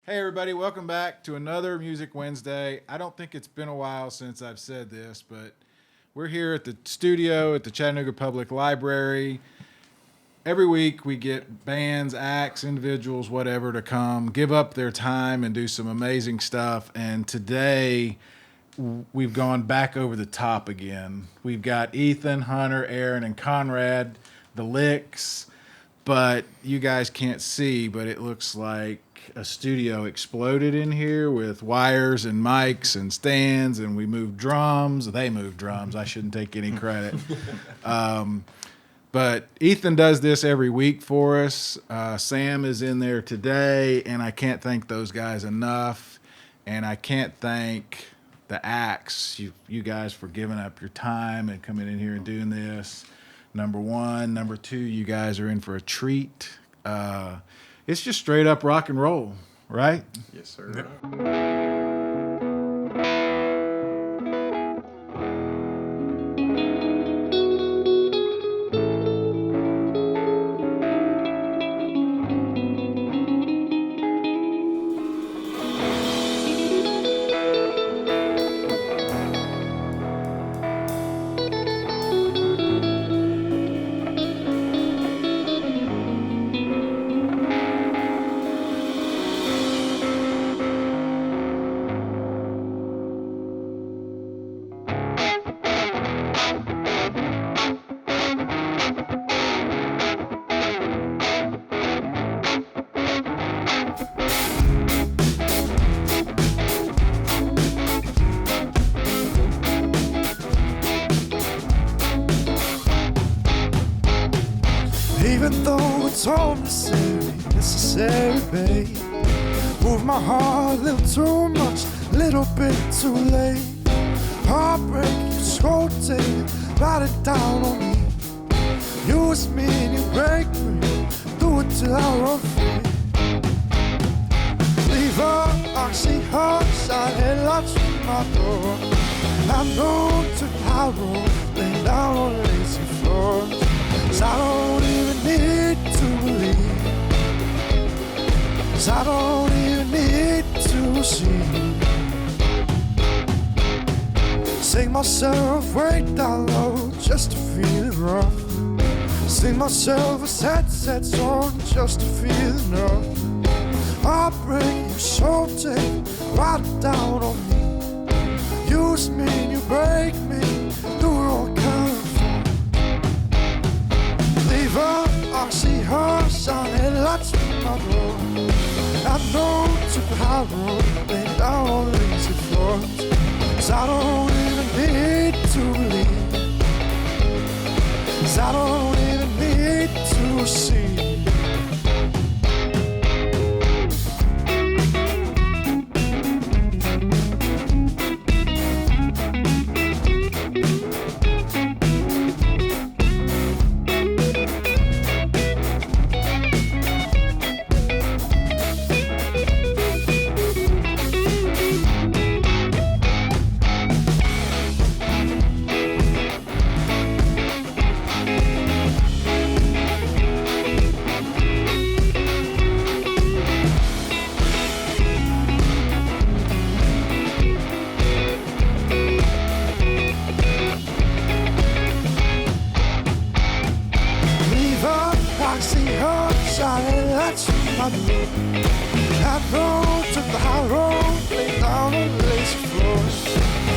Hey, everybody, welcome back to another Music Wednesday. I don't think it's been a while since I've said this, but we're here at the studio at the Chattanooga Public Library. Every week we get bands, acts, individuals, whatever, to come give up their time and do some amazing stuff. And today we've gone back over the top again. We've got Ethan, Hunter, Aaron, and Conrad, the Licks. But you guys can't see, but it looks like a studio exploded in here with wires and mics and stands, and we moved drums. They moved drums. I shouldn't take any credit. But Ethan does this every week for us. Sam is in there today, and I can't thank those guys enough. And I can't thank the acts, you guys, for giving up your time and coming in here and doing this. Number one. Number two, you guys are in for a treat. It's just straight up rock and roll, right? Yes, sir. Yep. Even though it's all necessary, babe. Move my heart a little too much, little bit too late. Heartbreak, you so take, write it down on me. You it's me and you break me, do it till I run free. Leave her, I see her, shine headlights through my door. I know to the high road, lay down on lazy floors. 'Cause I don't even need to believe. 'Cause I don't even need to see. Sing myself way down low just to feel it rough. Sing myself a sad song just to feel enough. I'll bring you so take, write it down on me. Use me and you break me, do it all kind of fun. Leave her, I see her, shine headlights through my door. I know to the high road, lay down on the lazy floors. 'Cause I don't even need to believe. 'Cause I don't even need to see. I know to the high road, lay down on the lazy floors.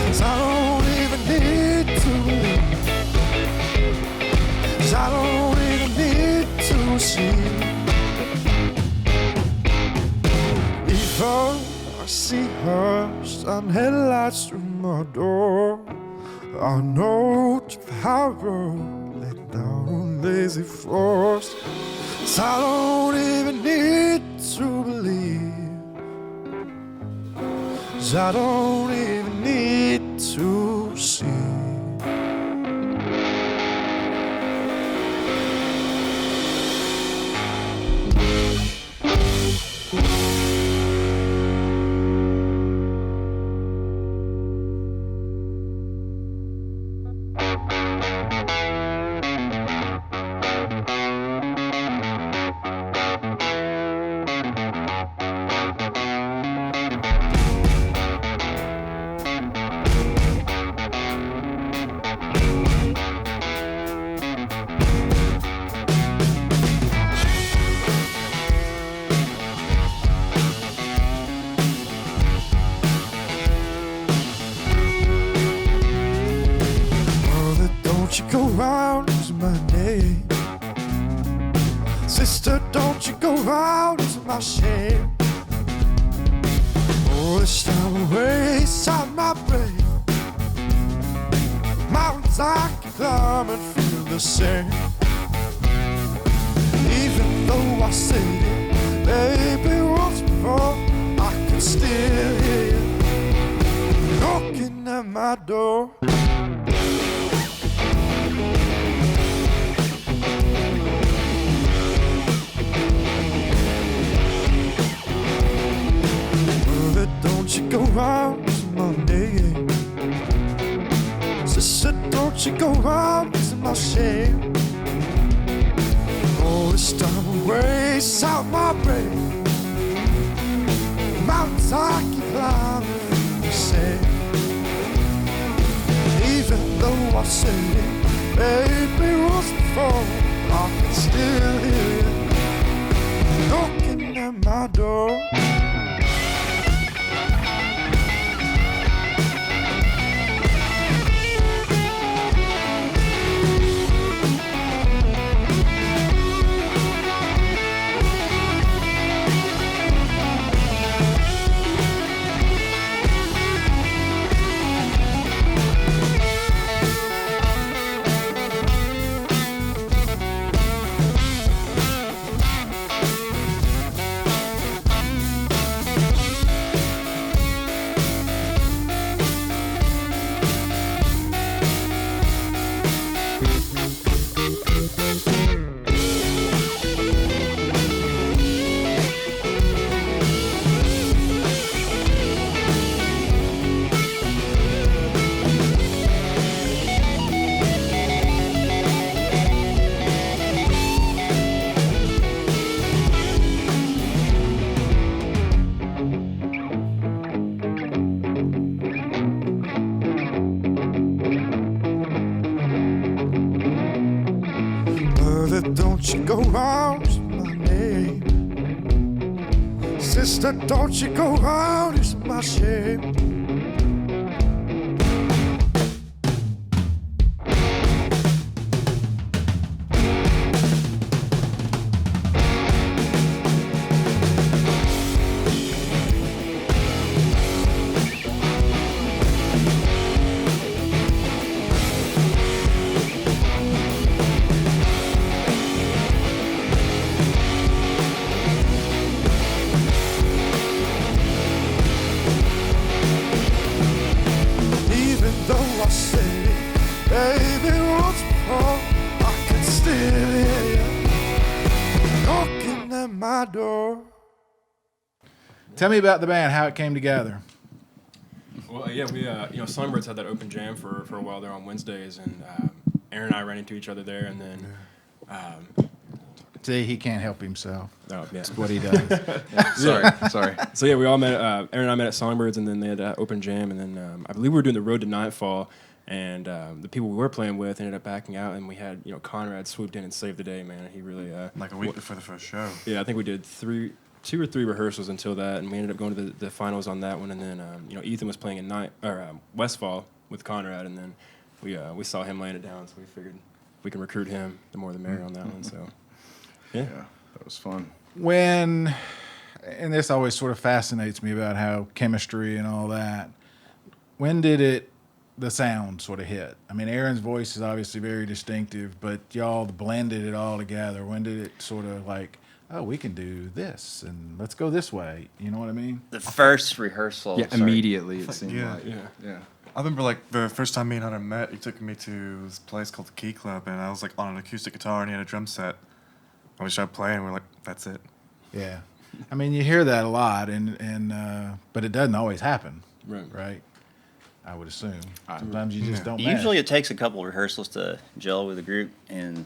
'Cause I don't even need to believe. 'Cause I don't even need to see. Before I see her, sun headlights through my door. I know to the high road, lay down on lazy floors. 'Cause I don't even need to believe. 'Cause I don't even need to see. name. Sister, don't you go out, it's my shame. Oh, this time away inside my brain. Mountains I can climb and feel the same. Even though I said it, baby, once before, I can still hear you knocking at my door. Brother, don't you go out, it's my name. Sister, don't you go out, it's my shame. All this time away, out my brain. Mountains I keep climbing, the same. Even though I said it, baby, once before, I can still hear you knocking at my door. Don't you go out, it's my name. Sister, don't you go out, it's my shame. Tell me about the band, how it came together. Well, yeah, we Songbirds had that open jam for a while there on Wednesdays, and Aaron and I ran into each other there, and then See, he can't help himself. oh yeah, That's what he does. Sorry. so yeah, we all met. Aaron and I met at Songbirds, and then they had that open jam, and then I believe we were doing the Road to Nightfall, and the people we were playing with ended up backing out, and we had Conrad swooped in and saved the day. Man, he really Like a week before the first show. yeah, I think we did two or three rehearsals until that, and we ended up going to the finals on that one. And then Ethan was playing in Westfall with Conrad, and then we saw him laying it down, so we figured if we can recruit him, the more the merrier on that one. So yeah, That was fun. And this always sort of fascinates me about how chemistry and all that. When did the sound sort of hit? I mean, Aaron's voice is obviously very distinctive, but y'all blended it all together. When did it sort of like, oh, we can do this and let's go this way? You know what I mean? The first rehearsal. Yeah, immediately it seemed Yeah. like. yeah. I remember like the first time me and Hunter met, he took me to this place called the Key Club, and I was like on an acoustic guitar and he had a drum set. And we started playing, and we're like, that's it. Yeah. I mean, you hear that a lot, but it doesn't always happen, Right. right? I would assume. Sometimes you just don't match. Usually it takes a couple rehearsals to gel with a group. And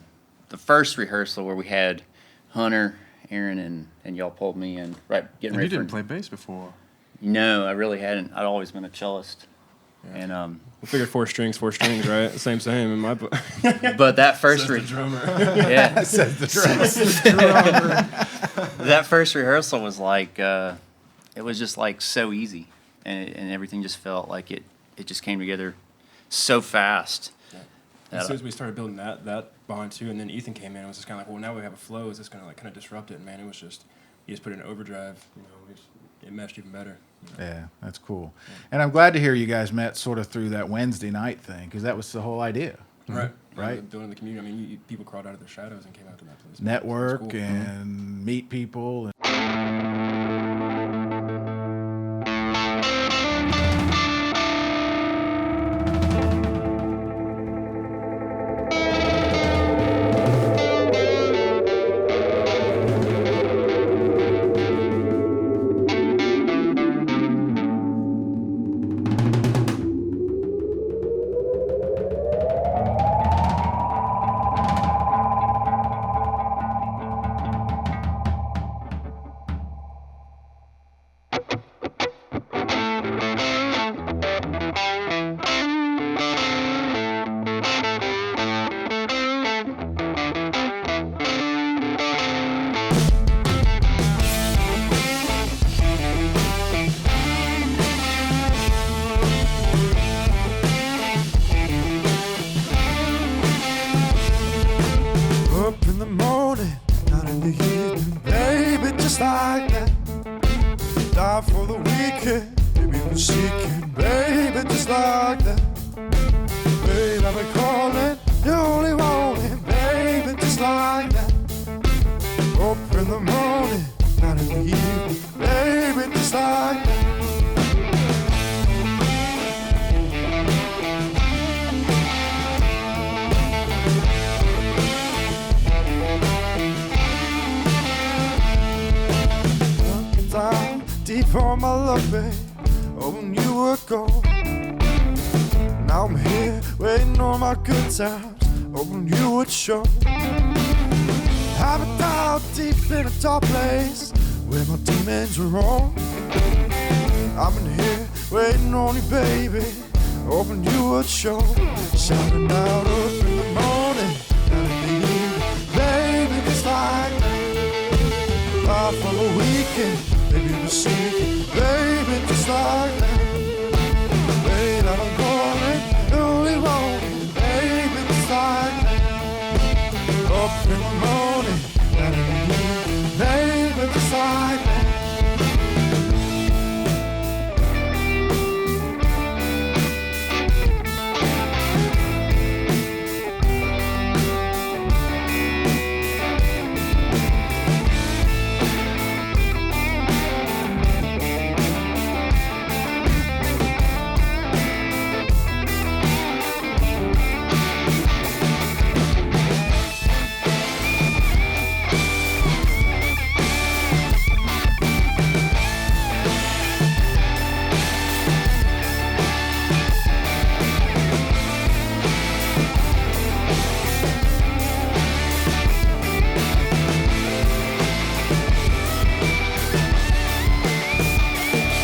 the first rehearsal where we had Hunter, Aaron, and y'all pulled me in, right, getting And ready you didn't for... play bass before. No, I really hadn't. I'd always been a cellist. And We figured four strings, right? Same in my book. but that first drummer. yeah, Says the drummer. that first rehearsal was like it was just like so easy, and everything just felt like it just came together so fast. as soon as we started building that bond too, and then Ethan came in, it was just kind of like, well, now we have a flow. Is this going to like kind of disrupt it? And man, it was just you just put it in overdrive. It meshed even better. Yeah, that's cool. And I'm glad to hear you guys met sort of through that Wednesday night thing, because that was the whole idea. Right. Right. Building the community. I mean, people crawled out of their shadows and came out to that place. Network It was cool. and meet people. Up in the morning, down in the evening, baby, just like that. Die for the weekend, baby, we're seeking, baby, just like that. Babe, I've been calling, you only want it, baby, just like that. Up in the morning, down in the evening, baby, just like that. Down deep on my love, babe. Oh, when you were gone. Now I'm here waiting on my good times. Oh, when you would show. I've been down deep in a dark place where my demons were wrong. I've been here waiting on you, baby. Hoping you would show. Shouting out up in the morning, down in the evening, baby, just like that. Life on the weekend, baby, we're seeking, baby, just like that. Babe, I've been calling, only wanting, baby, just like that. Up in the morning, down in the evening, baby, just like that.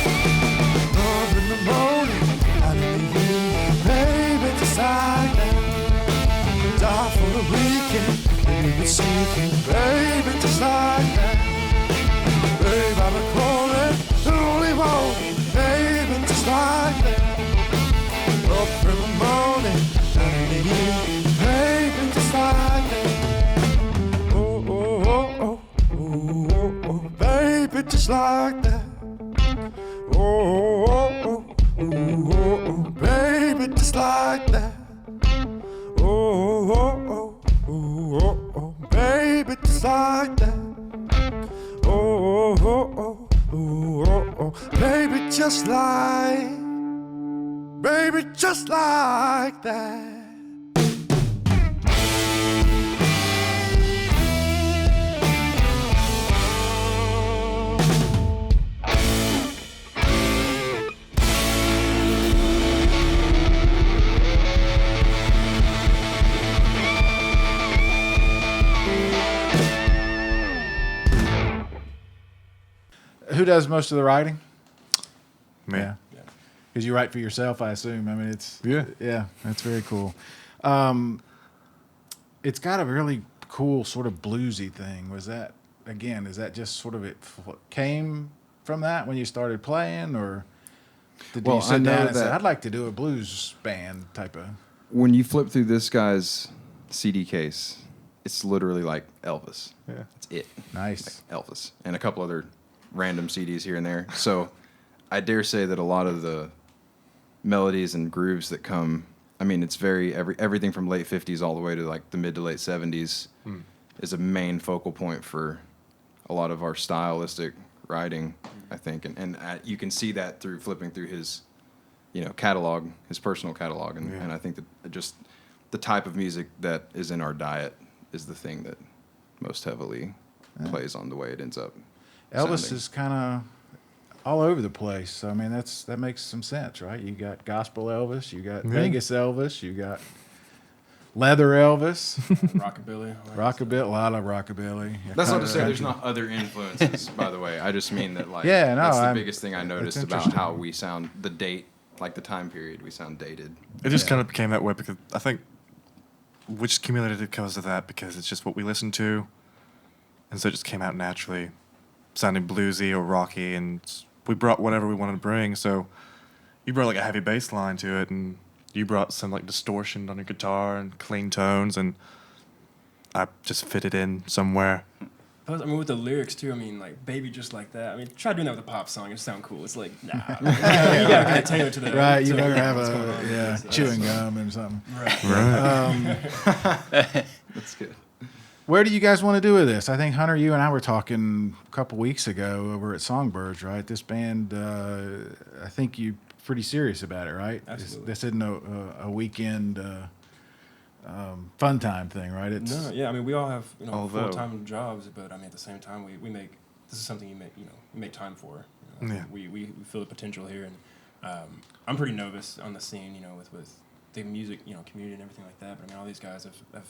Up in the morning, out in the evening, baby, just like that. Die for the weekend, baby, we're seeking, baby, just like that. Babe, I've been calling, only wanting, baby, just like that. Up in the morning, out in the evening, baby, just like that. Oh, oh, oh, oh, oh, oh, oh, baby, just like that. Oh, oh, oh, oh, oh, oh, baby, just like that. Oh, oh, oh, oh, oh, oh, baby, just like that. Oh, oh, oh, oh, oh, oh, baby, just like that. Who does most of the writing? Me. Yeah. Because you write for yourself, I assume. I mean, it's Yeah. that's very cool. It's got a really cool sort of bluesy thing. Was that again? Is that just sort of came from that when you started playing, or did Well, you I sit know down and say, that- "I'd like to do a blues band type of"? when you flip through this guy's CD case, it's literally like Elvis. Yeah. That's it. Nice. Elvis. And a couple other random CDs here and there. So I dare say that a lot of the melodies and grooves that come, I mean, it's everything from late 50s all the way to like the mid to late 70s is a main focal point for a lot of our stylistic writing, I think. And you can see that through flipping through his, catalog, his personal catalog. And I think that just the type of music that is in our diet is the thing that most heavily plays on the way it ends up Elvis sounding. is kind of all over the place. I mean, that makes some sense, right? You got gospel Elvis, you got Vegas Elvis, you got leather Elvis, Rockabilly. rockabilly, a lot of rockabilly. That's not to say Country. there's not other influences, by the way. I just mean that, like, Yeah, no, that's the I'm- biggest thing I noticed it's about interesting. how we sound, the date, like the time period, we sound dated. It just kind of became that way because I think we just accumulated it because of that, because it's just what we listened to. And so it just came out naturally, sounding bluesy or rocky, and we brought whatever we wanted to bring. So you brought like a heavy bass line to it, and you brought some like distortion on your guitar and clean tones, and I just fit it in somewhere. Plus, I mean, with the lyrics too. I mean, like "Baby Just Like That." I mean, try doing that with a pop song. It sound cool. It's like, nah, you gotta kind of tailor it to the Right, you to better have what's going on there, so chewing that's- gum and something. Right. That's good. Where do you guys want to do with this? I think Hunter, you and I were talking a couple weeks ago over at Songbirds, right? This band, I think you pretty serious about it, right? Absolutely. This isn't a weekend fun time thing, right? It's No, yeah. I mean, we all have Although- full-time jobs, but I mean, at the same time, we make this is something you make time for. Yeah. We feel the potential here, and I'm pretty novice on the scene, with the music, community and everything like that. But I mean, all these guys have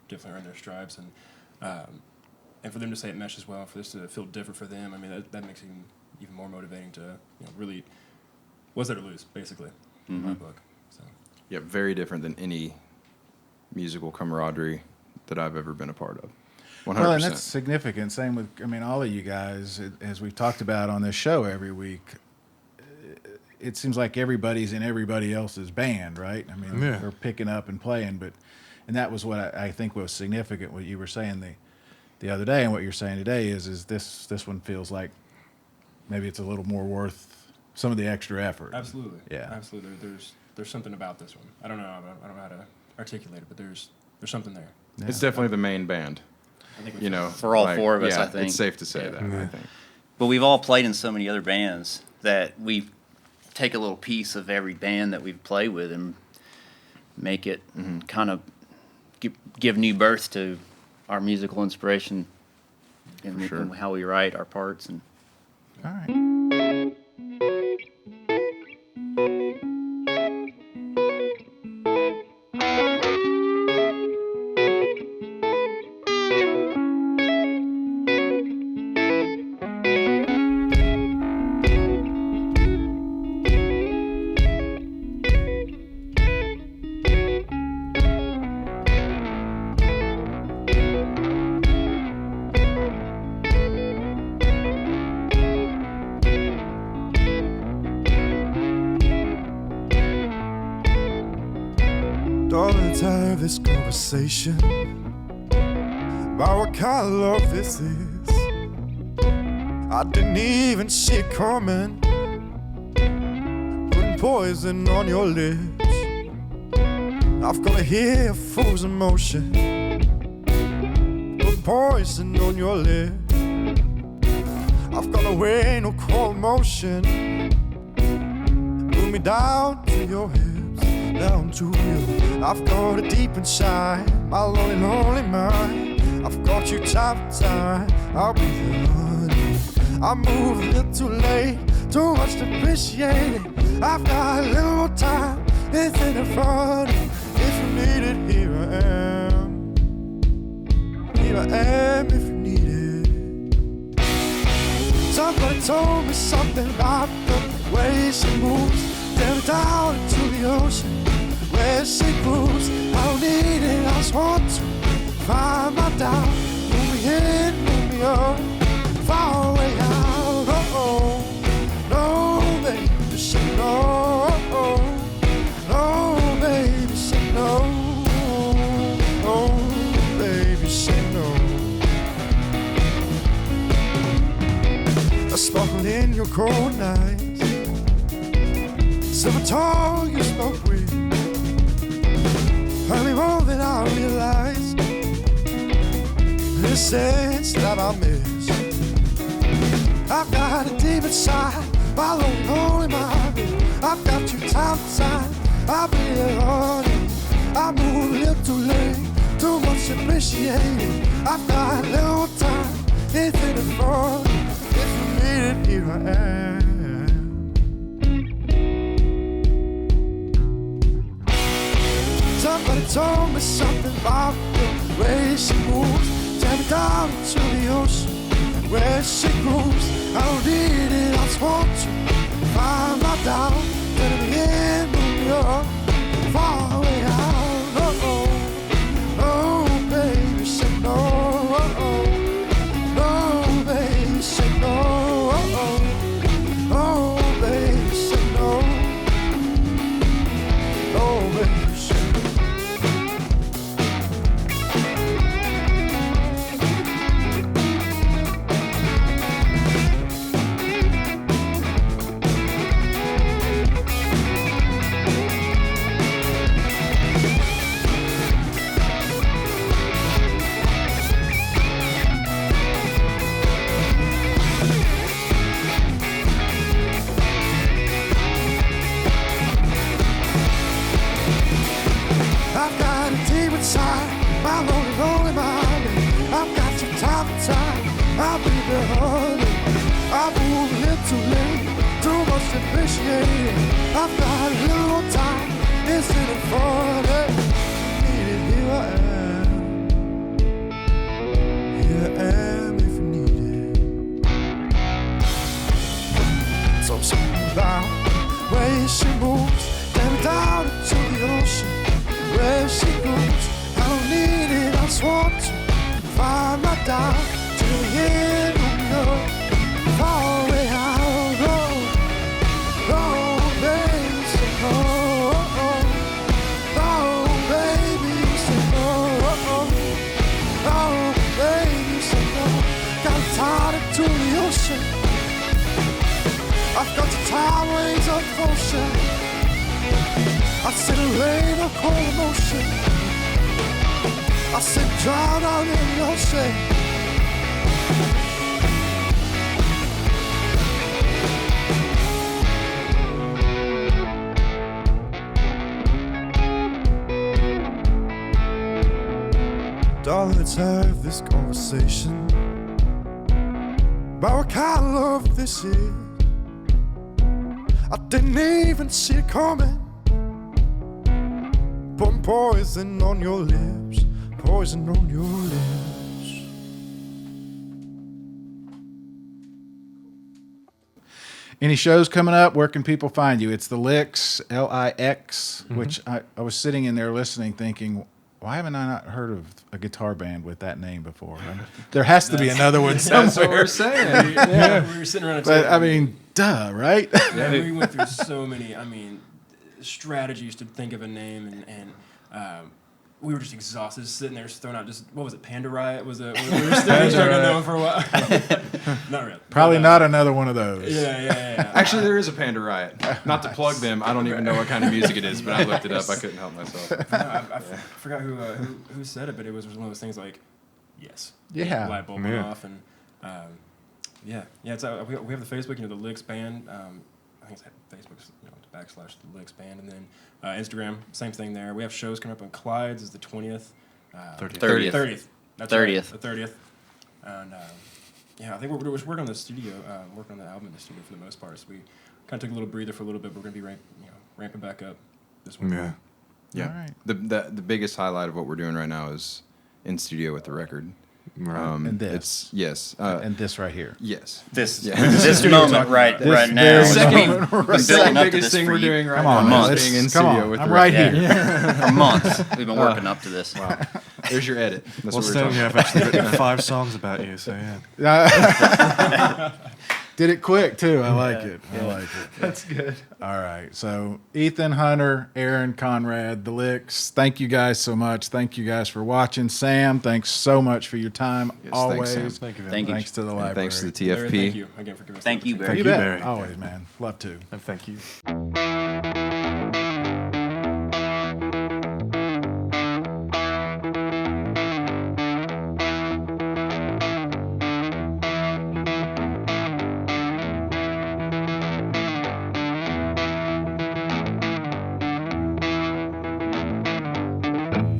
definitely earned their stripes, and for them to say it meshes well, for this to feel different for them, I mean, that makes it even more motivating to really what's there to lose, basically, in my book. So. Yeah, very different than any musical camaraderie that I've ever been a part of. 100%. well, and that's significant. Same with, I mean, all of you guys, as we've talked about on this show every week. It seems like everybody's in everybody else's band, right? I mean, Yeah. they're picking up and playing, and that was what I think was significant. What you were saying the other day, and what you're saying today is this one feels like maybe it's a little more worth some of the extra effort. Absolutely. Yeah. Absolutely. There's something about this one. I don't know how to articulate it, but there's something there. It's definitely the main band. I think we For all four of us, I think. It's safe to say Yeah. that, I think. But we've all played in so many other bands that we take a little piece of every band that we've played with and make it kind of give new birth to our musical inspiration and sure. and how we write our parts. And All right. Darling, let's have this conversation about what kind of love this is. I didn't even see it coming, putting poison on your lips. I've gotta hear a fool's emotion, put poison on your lips. I've gotta weigh no cold motion, pull me down to your hips, down to you. I've got it deep inside, my lonely, lonely mind. I've got you time to time, I'll be there, honey. I move a little too late, too much to appreciate it. I've got a little more time, it's in the front. If you need it, here I am. Here I am if you need it. Somebody told me something about the way she moves. Down down into the ocean where she moves. I don't need it, I just want to find my doubt. Move me in, move me up, far away out. Oh, no, baby, say no. No, baby, say no. your cold nights. Silver tongue you smoke with hurt me more than I realized. The sense that I miss, I've got a deep inside, my lonely, lonely mind. I've got you time to time, I've been on it. I move a little too late, too much appreciated. I've got a little time, anything to fall. If you need it, here I am. Somebody told me something about the way she moves. Take me down into the ocean where she grooves. I don't need it, I just want to find my down. Let me in New York, far away out. Oh, oh, baby, say no. Oh, no, baby, say no. Oh, baby, say no. Oh, baby, say no. I've got a deep inside, my lonely, lonely mind. I've got you time to time, I'll be there honey. I move a little too late, too much to appreciate. I've got a little more time, isn't it funny? Need it, here I am. Here I am if you need it. So something about the way she moves, down down into the ocean. Where she goes, I don't need it, I just want to find my down till the end of the far away out. Oh, baby, say no. Oh, baby, say no. Oh, baby, say no. Got tied into the ocean. I've got the tide waves of devotion. I said a rain of cold emotion. I said drown out in the ocean. Darling, let's have this conversation about what kind of love this is. I didn't even see it coming. Putting poison on your lips, poison on your lips. Any shows coming up? Where can people find you? It's the Licks, Lix, which I was sitting in there listening thinking, why haven't I not heard of a guitar band with that name before? There has to be another one somewhere. That's what we're saying. Yeah, we were sitting around. But I mean, duh, right? Yeah, we went through so many, strategies to think of a name, and we were just exhausted, sitting there, throwing out just, what was it, Panda Riot? We were starting on that one for a while. Not really. Probably not another one of those. Yeah. Actually, there is a Panda Riot. Not to plug them, I don't even know what kind of music it is, but I looked it up. I couldn't help myself. I forgot who said it, but it was one of those things like, yes. Yeah. Light bulb went off, and it's we have the Facebook, the Licks Band. I think it's Facebook's / the Licks Band, and then Instagram, same thing there. We have shows coming up on Clyde's is the 20th. 30th. That's 30th. Right, the 30th. And I think we're working on the studio, working on the album in the studio for the most part. So we kind of took a little breather for a little bit, but we're going to be ramping back up this one. Yeah. All right. The biggest highlight of what we're doing right now is in studio with the record. And this. And this right here. yes. This Yes. moment right This now. very Second, moment the second up to biggest this thing for we're you. doing right Come on, now man. is being in Come studio on. with I'm the right record. here. For months, we've been working up to this. Wow. There's your edit. That's Well, what we're Stan, talking I've about. actually written 5 songs about you, so yeah. Did it quick too. I like it. I yeah. like it. That's good. All right. So Ethan, Hunter, Aaron, Conrad, the Licks. Thank you guys so much. Thank you guys for watching. Sam, thanks so much for your time. Yes, always. thanks, Sam. Thank you very Thank you. much. Thanks to the And library. thanks to the Larry, thank TFP. you again for giving us. Thank the you, opportunity. You Barry. bet. Barry. Always, man. Love to. And thank you.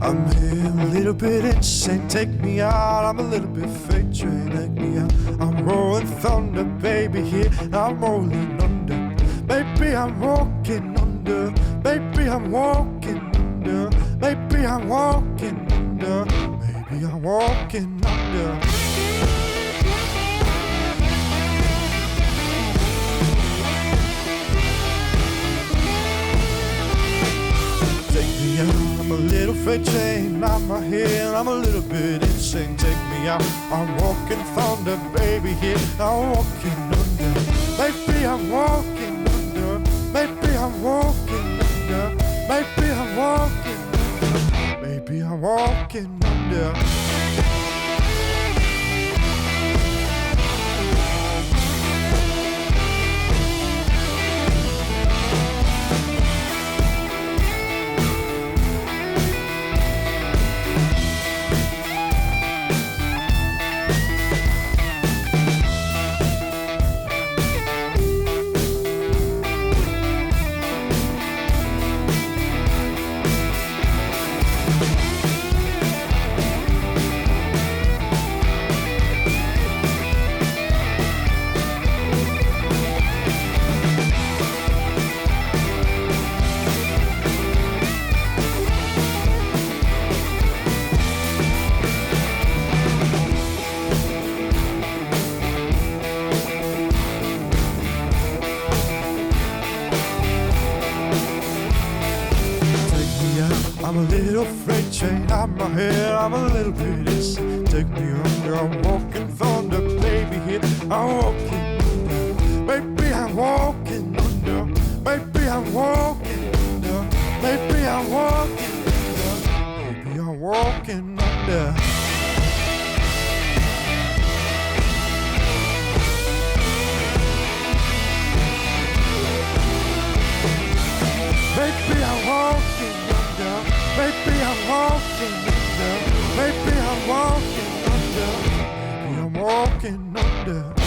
I'm here a little bit insane, take me out. I'm a little bit fake train, take me out. I'm rolling thunder, baby, here I'm rolling under. Baby, I'm walking under. Baby, I'm walking under. Baby, I'm walking under. Baby, I'm walking under. Take me out, I'm a little freight train. I'm a hill, I'm a little bit insane. Take me out, I'm walking thunder, baby, here I'm walking under. Baby, I'm walking under. Baby, I'm walking under. Baby, I'm walking under. Baby, I'm walking under. I'm a little freight train, I'm a head, I'm a little bit insane. Take me under, I'm walking thunder, baby, here I'm walking under. Baby, I'm walking under. Baby, I'm walking under. Baby, I'm walking under. Baby, I'm walking under. Baby, I'm walking under. Baby, I'm walking under. Baby, I'm walking under. Baby, I'm walking under.